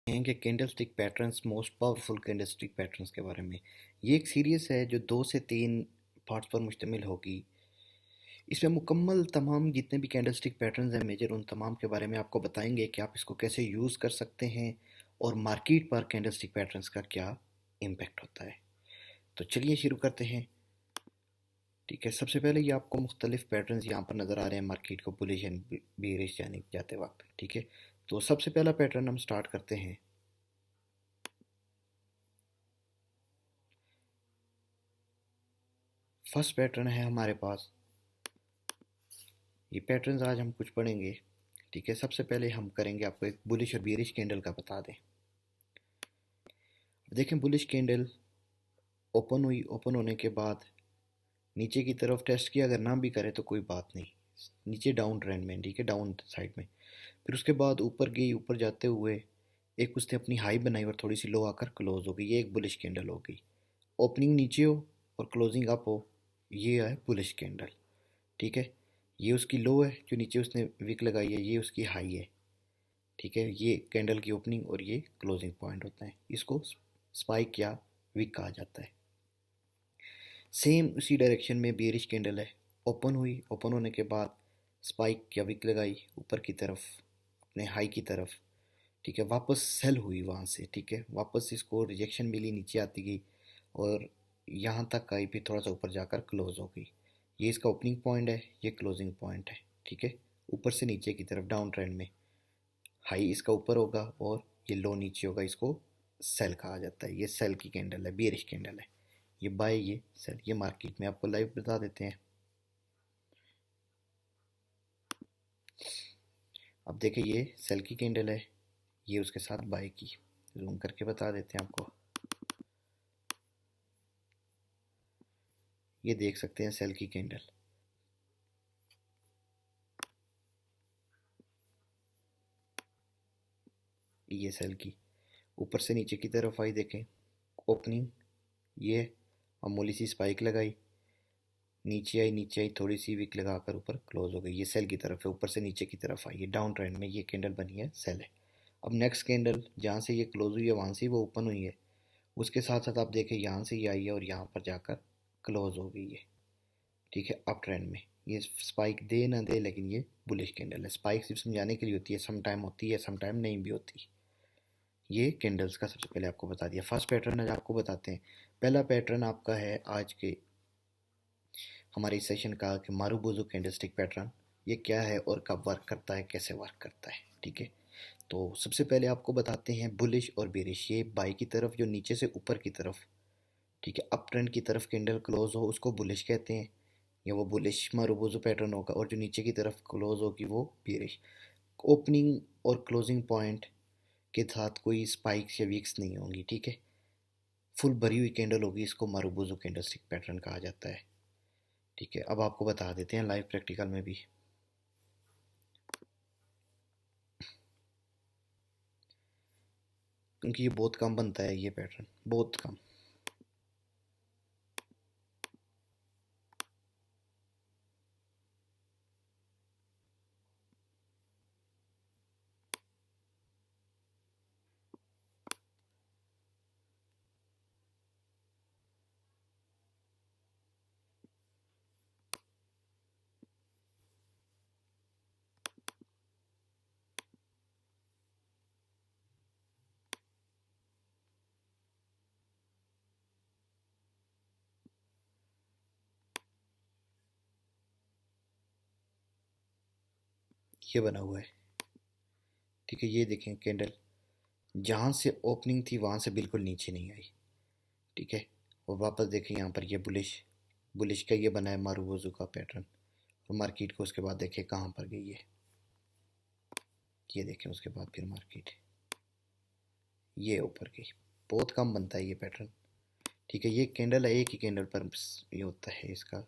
हैं कि candlestick patterns most powerful candlestick patterns के बारे में। ये एक सीरीज़ है जो 2 से 3 पार्ट्स पर मुश्तमिल होगी। इसमें मुकम्मल तमाम जितने भी कैंडलस्टिक पैटर्न्स हैं मेजर, उन तमाम के बारे में आपको बताएंगे कि आप इसको कैसे यूज़ कर सकते हैं और मार्केट पर कैंडलस्टिक पैटर्न्स का क्या इम्पेक्ट होता है। तो चलिए शुरू करते हैं। ठीक है, सबसे पहले ये आपको मुख्तलिफ पैटर्न्स यहाँ पर नज़र आ रहे हैं मार्केट को बुलिश एंड बेरिश यानी जाते वक्त। ठीक है, तो सबसे पहला पैटर्न हम स्टार्ट करते हैं। फर्स्ट पैटर्न है हमारे पास, ये पैटर्न्स आज हम कुछ पढ़ेंगे। ठीक है, सबसे पहले हम करेंगे आपको एक बुलिश और बेरिश कैंडल का बता दें। देखें, बुलिश कैंडल ओपन हुई, ओपन होने के बाद नीचे की तरफ टेस्ट किया, अगर ना भी करे तो कोई बात नहीं, नीचे डाउन ट्रेंड में, ठीक है, डाउन साइड में। फिर उसके बाद ऊपर गई, ऊपर जाते हुए एक उसने अपनी हाई बनाई और थोड़ी सी लो आकर क्लोज हो गई, ये एक बुलिश कैंडल हो गई। ओपनिंग नीचे हो और क्लोजिंग अप हो, ये है बुलिश कैंडल। ठीक है, ये उसकी लो है जो नीचे उसने विक लगाई है, ये उसकी हाई है। ठीक है, ये कैंडल की ओपनिंग और ये क्लोजिंग पॉइंट होता है, इसको स्पाइक या विक कहा जाता है। सेम उसी डायरेक्शन में बेरिश कैंडल है, ओपन हुई, ओपन होने के बाद स्पाइक या विक लगाई ऊपर की तरफ अपने हाई की तरफ। ठीक है, वापस सेल हुई वहाँ से, ठीक है, वापस इसको रिजेक्शन मिली, नीचे आती गई और यहाँ तक आई, फिर थोड़ा सा ऊपर जाकर क्लोज हो गई। ये इसका ओपनिंग पॉइंट है, ये क्लोजिंग पॉइंट है। ठीक है, ऊपर से नीचे की तरफ डाउन ट्रेंड में हाई इसका ऊपर होगा और ये लो नीचे होगा, इसको सेल कहा जाता है। ये सेल की कैंडल है, बेरिश कैंडल है। ये बाय, ये सेल, ये मार्केट में आपको लाइव बता देते हैं। अब देखिए, ये सेल की कैंडल है, ये उसके साथ बाय की, जूम करके बता देते हैं आपको। ये देख सकते हैं सेल की कैंडल, ये सेल की ऊपर से नीचे की तरफ आई, देखें ओपनिंग, ये मामूली सी स्पाइक लगाई, नीचे आई, नीचे आई, थोड़ी सी विक लगाकर ऊपर क्लोज हो गई, ये सेल की तरफ है, ऊपर से नीचे की तरफ आई, ये डाउन ट्रेंड में ये कैंडल बनी है, सेल है। अब नेक्स्ट कैंडल जहाँ से ये क्लोज हुई है वहाँ से वो ओपन हुई है, उसके साथ साथ आप देखें यहाँ से ये आई है और यहाँ पर जाकर क्लोज हो गई है। ठीक है, अप ट्रेंड में, ये स्पाइक दे ना दे लेकिन ये बुलिश कैंडल है। स्पाइक सिर्फ समझाने के लिए होती है, सम टाइम होती है, सम टाइम नहीं भी होती। ये कैंडल्स का सबसे पहले आपको बता दिया। फर्स्ट पैटर्न आज आपको बताते हैं। पहला पैटर्न आपका है आज के हमारे सेशन का कि मारूबोजो कैंडलस्टिक पैटर्न, ये क्या है और कब वर्क करता है, कैसे वर्क करता है। ठीक है, तो सबसे पहले आपको बताते हैं बुलिश और बेरिश। ये बाई की तरफ जो नीचे से ऊपर की तरफ, ठीक है, अप ट्रेंड की तरफ कैंडल क्लोज हो उसको बुलिश कहते हैं, या वो बुलिश मारूबोजो पैटर्न होगा। और जो नीचे की तरफ क्लोज होगी वो बेरिश। ओपनिंग और क्लोजिंग पॉइंट के साथ कोई स्पाइक्स या वीक्स नहीं होंगी। ठीक है, फुल भरी हुई कैंडल होगी, इसको मारूबोजो कैंडलस्टिक पैटर्न कहा जाता है। ठीक है, अब आपको बता देते हैं लाइव प्रैक्टिकल में भी। क्योंकि ये बहुत कम बनता है, ये पैटर्न बहुत कम। ये बना हुआ है, ठीक है, ये देखें कैंडल जहाँ से ओपनिंग थी वहाँ से बिल्कुल नीचे नहीं आई। ठीक है, और वापस देखें यहाँ पर ये बुलिश, बुलिश का ये बना है मारूबोजो का पैटर्न। और मार्केट को उसके बाद देखें कहाँ पर गई है, ये देखें उसके बाद फिर मार्केट ये ऊपर गई। बहुत कम बनता है ये पैटर्न। ठीक है, ये कैंडल है, एक ही कैंडल पर ये होता है इसका,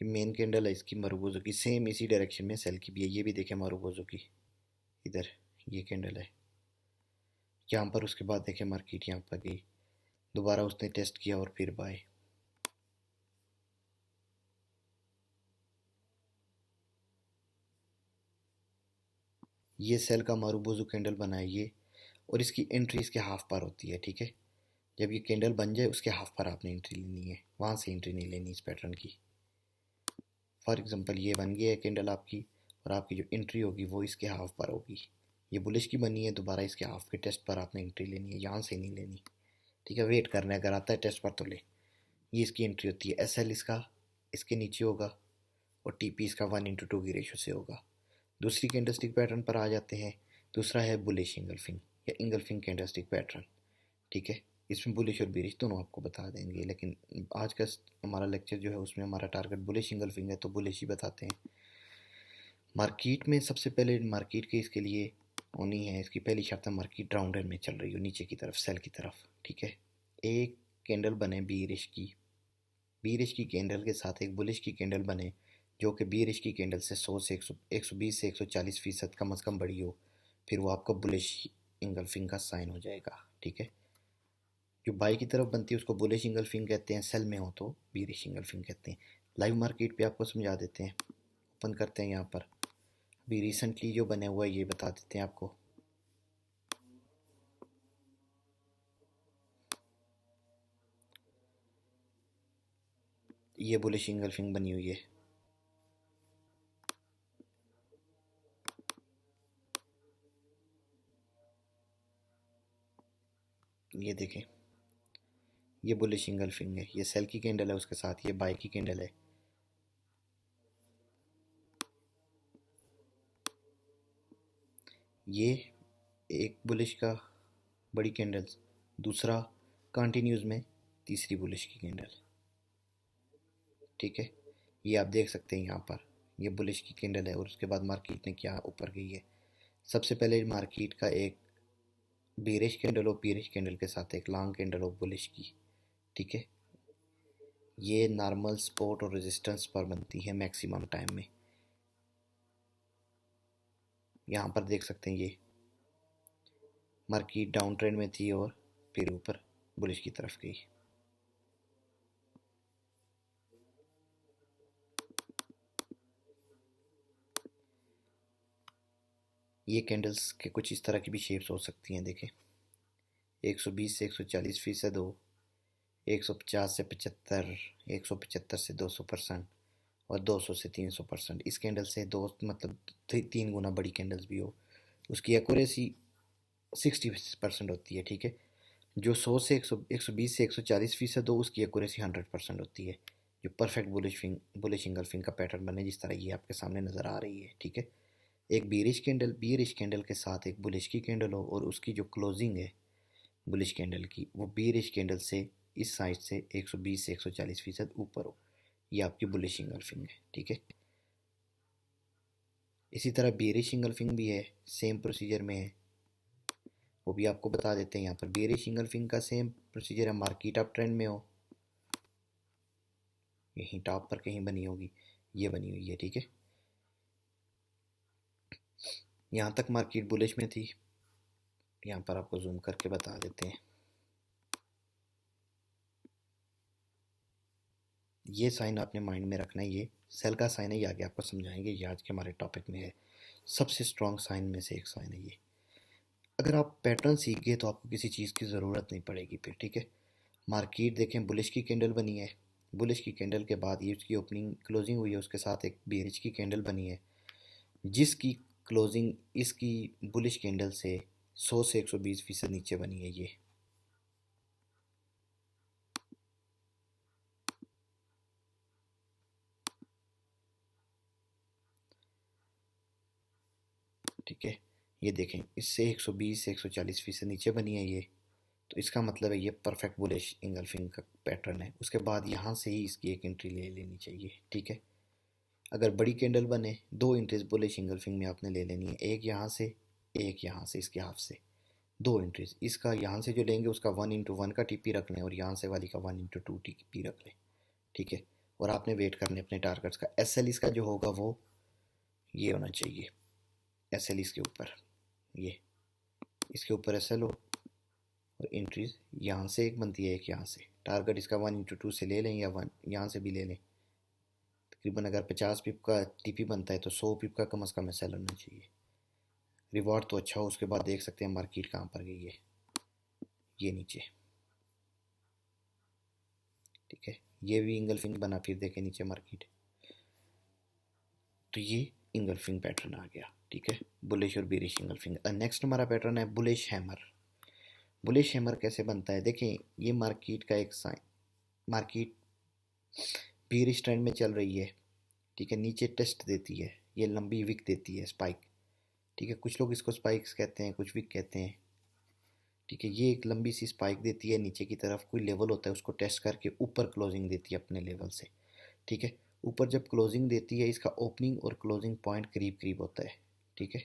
ये मेन कैंडल है इसकी मारूबोजो की, सेम इसी डायरेक्शन में सेल की भी है। ये भी देखें मारूबोजो की, इधर ये कैंडल है, यहाँ पर उसके बाद देखें मार्केट यहाँ पर गई, दोबारा उसने टेस्ट किया और फिर बाय। ये सेल का मारूबोजू कैंडल बना है ये, और इसकी एंट्री इसके हाफ पर होती है, ठीक है। जब ये कैंडल बन जाए उसके हाफ पर आपने एंट्री लेनी है, वहाँ से एंट्री नहीं लेनी इस पैटर्न की। फॉर एग्जांपल ये बन गया है कैंडल आपकी, और आपकी जो एंट्री होगी वो इसके हाफ पर होगी। ये बुलिश की बनी है, दोबारा इसके हाफ के टेस्ट पर आपने एंट्री लेनी है, यहाँ से नहीं लेनी, ठीक है। वेट करना है, अगर आता है टेस्ट पर तो ले। ये इसकी एंट्री होती है, एस एल इसका इसके नीचे होगा, और टी पी इसका 1:2 की रेशो से होगा। दूसरी कैंडलस्टिक पैटर्न पर आ जाते हैं। दूसरा है बुलिश इंगल्फिंग या इंगल्फिंग कैंडलस्टिक पैटर्न, ठीक है। इसमें बुलिश और बेरिश दोनों आपको बता देंगे, लेकिन आज का हमारा लेक्चर जो है उसमें हमारा टारगेट बुलिश इंगल्फिंग है, तो बुलिश ही बताते हैं। मार्केट में सबसे पहले मार्केट के इसके लिए होनी है, इसकी पहली शर्त है मार्केट डाउनट्रेंड में चल रही हो, नीचे की तरफ, सेल की तरफ, ठीक है। एक कैंडल बने बीरिश की कैंडल के साथ एक बुलिश की कैंडल बने, जो कि बीरिश की कैंडल से 100 से 120 से 140% कम अज़ कम बड़ी हो, फिर वो आपका बुलिश इंगल्फिंग का साइन हो जाएगा, ठीक है। जो बाई की तरफ बनती है उसको बुलिश इंगल्फिंग कहते हैं, सेल में हो तो बीरिश इंगल्फिंग कहते हैं। लाइव मार्केट पे आपको समझा देते हैं, ओपन करते हैं यहाँ पर। अभी रिसेंटली जो बने हुआ है ये बता देते हैं आपको। ये बुलिश इंगल्फिंग बनी हुई है, ये देखें, ये बुलिश इंगल्फिंग है, ये सेल की कैंडल है, उसके साथ ये बाई की कैंडल है। ये एक बुलिश का बड़ी कैंडल, दूसरा कंटिन्यूज में तीसरी बुलिश की कैंडल, ठीक है। ये आप देख सकते हैं यहाँ पर, ये बुलिश की कैंडल है, और उसके बाद मार्केट ने क्या ऊपर गई है। सबसे पहले मार्केट का एक बेरिश कैंडल और पीरिश कैंडल के साथ एक लॉन्ग कैंडल और बुलिश की, ठीक है। ये नॉर्मल सपोर्ट और रेजिस्टेंस पर बनती है मैक्सिमम टाइम में। यहाँ पर देख सकते हैं ये मार्केट डाउन ट्रेंड में थी और फिर ऊपर बुलिश की तरफ गई। ये कैंडल्स के कुछ इस तरह की भी शेप्स हो सकती हैं, देखें, 120 से 140% हो, 150 से 75, 175 से 200%, और 200 से 300%। इस कैंडल से दो मतलब 3 गुना बड़ी कैंडल्स भी हो, उसकी एक्यूरेसी 60% होती है, ठीक है। जो 100 से 120 से 140% हो उसकी एक्यूरेसी 100% होती है, जो परफेक्ट बुलिश इंगल्फिंग का पैटर्न बने, जिस तरह ये आपके सामने नज़र आ रही है, ठीक है। एक बीरिश कैंडल के साथ एक बुलिश की कैंडल हो, और उसकी जो क्लोजिंग है बुलिश कैंडल की वो बीरिश कैंडल से इस साइड से 120 से 140% ऊपर हो, ये आपकी बुलिश इंगल्फिंग है, ठीक है। इसी तरह बेरिश इंगल्फिंग भी है, सेम प्रोसीजर में है, वो भी आपको बता देते हैं। यहाँ पर बेरिश इंगल्फिंग का सेम प्रोसीजर है, मार्केट अप ट्रेंड में हो, यहीं टॉप पर कहीं बनी होगी, ये बनी हुई है, ठीक है। यहाँ तक मार्केट बुलिश में थी, यहाँ पर आपको जूम करके बता देते हैं। ये साइन आपने माइंड में रखना है, ये सेल का साइन है, ये आगे आपको समझाएंगे, ये आज के हमारे टॉपिक में है, सबसे स्ट्रॉन्ग साइन में से एक साइन है ये। अगर आप पैटर्न सीख गए तो आपको किसी चीज़ की ज़रूरत नहीं पड़ेगी फिर, ठीक है। मार्केट देखें, बुलिश की कैंडल बनी है, बुलिश की कैंडल के बाद ये उसकी ओपनिंग क्लोजिंग हुई है, उसके साथ एक बेरिश की कैंडल बनी है, जिसकी क्लोजिंग इसकी बुलिश कैंडल से 100 से 120% नीचे बनी है ये, ठीक है। ये देखें, इससे 120 से 140% नीचे बनी है ये, तो इसका मतलब है ये परफेक्ट बुलिश इंगल्फिंग का पैटर्न है। उसके बाद यहाँ से ही इसकी एक एंट्री ले लेनी चाहिए, ठीक है। अगर बड़ी कैंडल बने, दो एंट्रीज बुलिश इंगल्फिंग में आपने ले लेनी है, एक यहाँ से इसके हाफ से, दो एंट्रीज। इसका यहाँ से जो लेंगे उसका 1:1 का टीपी रख लें, और यहाँ से वाली का 1:2 टीपी रख लें, ठीक है। और आपने वेट करने अपने टारगेट्स का। एस एल इसका जो होगा वो ये होना चाहिए, एस एल इसके ऊपर, ये इसके ऊपर एस एल हो, और एंट्रीज यहाँ से एक बनती है, एक यहाँ से। टारगेट इसका 1:2 से ले लें, या वन यहाँ से भी ले लें। तकरीबन अगर 50 पिप का टीपी बनता है तो 100 पिप का कम अज़ कम एस एल होना चाहिए। रिवॉर्ड तो अच्छा हो, उसके बाद देख सकते हैं मार्केट कहाँ पर गई है, ये नीचे, ठीक है। ये भी इंगल्फिंग बना, फिर देखें नीचे मार्केट, तो ये इंगल्फिंग पैटर्न आ गया, ठीक है, बुलिश और बेरिश इंगल्फिंग। नेक्स्ट हमारा पैटर्न है बुलिश हैमर। बुलिश हैमर कैसे बनता है, देखें ये मार्केट का एक साइन, मार्केट बेरिश ट्रेंड में चल रही है, ठीक है, नीचे टेस्ट देती है, ये लंबी विक देती है, स्पाइक, ठीक है, कुछ लोग इसको स्पाइक्स कहते हैं, कुछ विक कहते हैं, ठीक है। ये एक लंबी सी स्पाइक देती है नीचे की तरफ, कोई लेवल होता है उसको टेस्ट करके ऊपर क्लोजिंग देती है अपने लेवल से, ठीक है। ऊपर जब क्लोजिंग देती है, इसका ओपनिंग और क्लोजिंग पॉइंट करीब करीब होता है, ठीक है।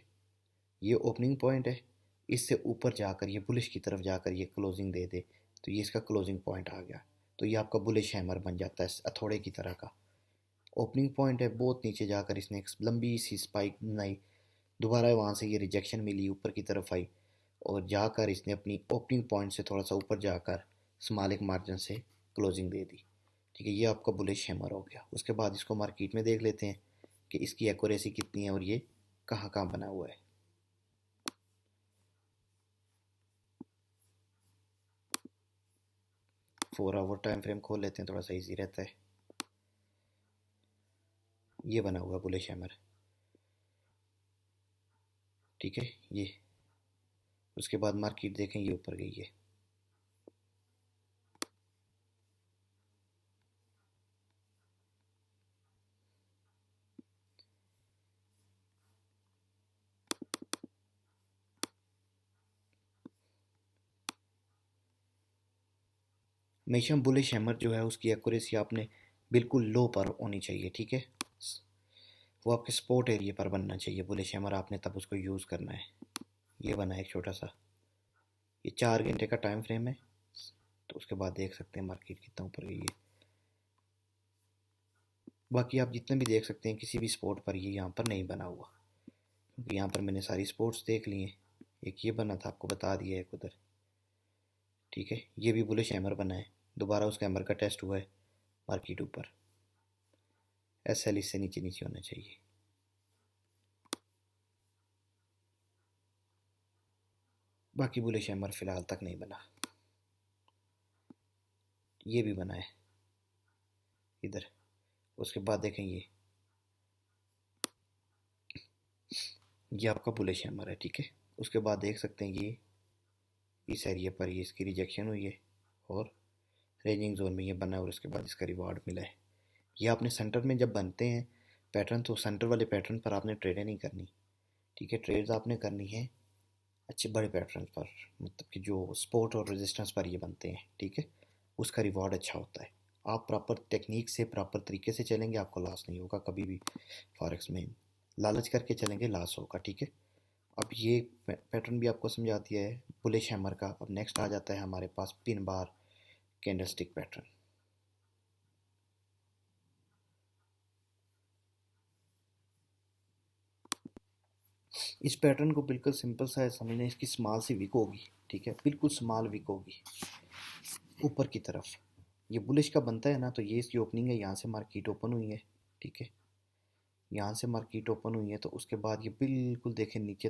ये ओपनिंग पॉइंट है, इससे ऊपर जाकर ये बुलिश की तरफ जाकर ये क्लोजिंग दे दे, तो ये इसका क्लोजिंग पॉइंट आ गया, तो ये आपका बुलिश हैमर बन जाता है हथौड़े की तरह का। ओपनिंग पॉइंट है, बहुत नीचे जाकर इसने एक लंबी सी स्पाइक बनाई, दोबारा वहाँ से ये रिजेक्शन मिली, ऊपर की तरफ आई, और जाकर इसने अपनी ओपनिंग पॉइंट से थोड़ा सा ऊपर जाकर स्मॉल एक मार्जिन से क्लोजिंग दे दी, ठीक है। ये आपका बुलिश हैमर हो गया। उसके बाद इसको मार्केट में देख लेते हैं कि इसकी एक्यूरेसी कितनी है और ये कहाँ कहाँ बना हुआ है। 4 आवर टाइम फ्रेम खोल लेते हैं, थोड़ा सा ईजी रहता है। ये बना हुआ बुलिश हैमर, ठीक है। ये उसके बाद मार्केट देखें, ये ऊपर गई है, हमेशा बुलिश हैमर जो है उसकी एक्यूरेसी आपने बिल्कुल लो पर होनी चाहिए, ठीक है। वो आपके स्पोर्ट एरिया पर बनना चाहिए बुलिश हैमर, आपने तब उसको यूज़ करना है। ये बना है एक छोटा सा, ये 4 घंटे का टाइम फ्रेम है, तो उसके बाद देख सकते हैं मार्केट कितना ऊपर गई है। बाकी आप जितने भी देख सकते हैं किसी भी स्पोर्ट पर ये यहाँ पर नहीं बना हुआ, क्योंकि यहाँ पर मैंने सारी स्पोर्ट्स देख ली हैं। एक ये बना था, आपको बता दिया है उधर, ठीक है। ये भी बुलिश हैमर बना है, दोबारा उस हैमर का टेस्ट हुआ है मार्केट ऊपर, एस एल इससे नीचे नीचे होना चाहिए। बाकी बुलिश हैमर फिलहाल तक नहीं बना। ये भी बना है इधर, उसके बाद देखें ये आपका बुलिश हैमर है, ठीक है। उसके बाद देख सकते हैं ये इस एरिया पर ये इसकी रिजेक्शन हुई है और रेंजिंग जोन में ये बना है, और उसके बाद इसका रिवार्ड मिला है। ये आपने सेंटर में जब बनते हैं पैटर्न, तो सेंटर वाले पैटर्न पर आपने ट्रेडें नहीं करनी, ठीक है। ट्रेड्स आपने करनी है अच्छे बड़े पैटर्न पर, मतलब कि जो सपोर्ट और रेजिस्टेंस पर ये बनते हैं, ठीक है। उसका रिवॉर्ड अच्छा होता है। आप प्रॉपर टेक्निक से प्रॉपर तरीके से चलेंगे, आपको लॉस नहीं होगा कभी भी फॉरेक्स में। लालच करके चलेंगे, लॉस होगा, ठीक है। अब ये पैटर्न भी आपको समझा दिया है बुलिश हैमर का। अब नेक्स्ट आ जाता है हमारे पास पिन बार कैंडलस्टिक पैटर्न। इस पैटर्न को बिल्कुल सिंपल सा है समझना, इसकी स्मॉल सी विक होगी, ठीक है, बिल्कुल स्मॉल विक होगी ऊपर की तरफ। ये बुलिश का बनता है ना, तो ये इसकी ओपनिंग है, यहाँ से मार्केट ओपन हुई है, ठीक है। यहाँ से मार्केट ओपन हुई है, तो उसके बाद ये बिल्कुल देखें नीचे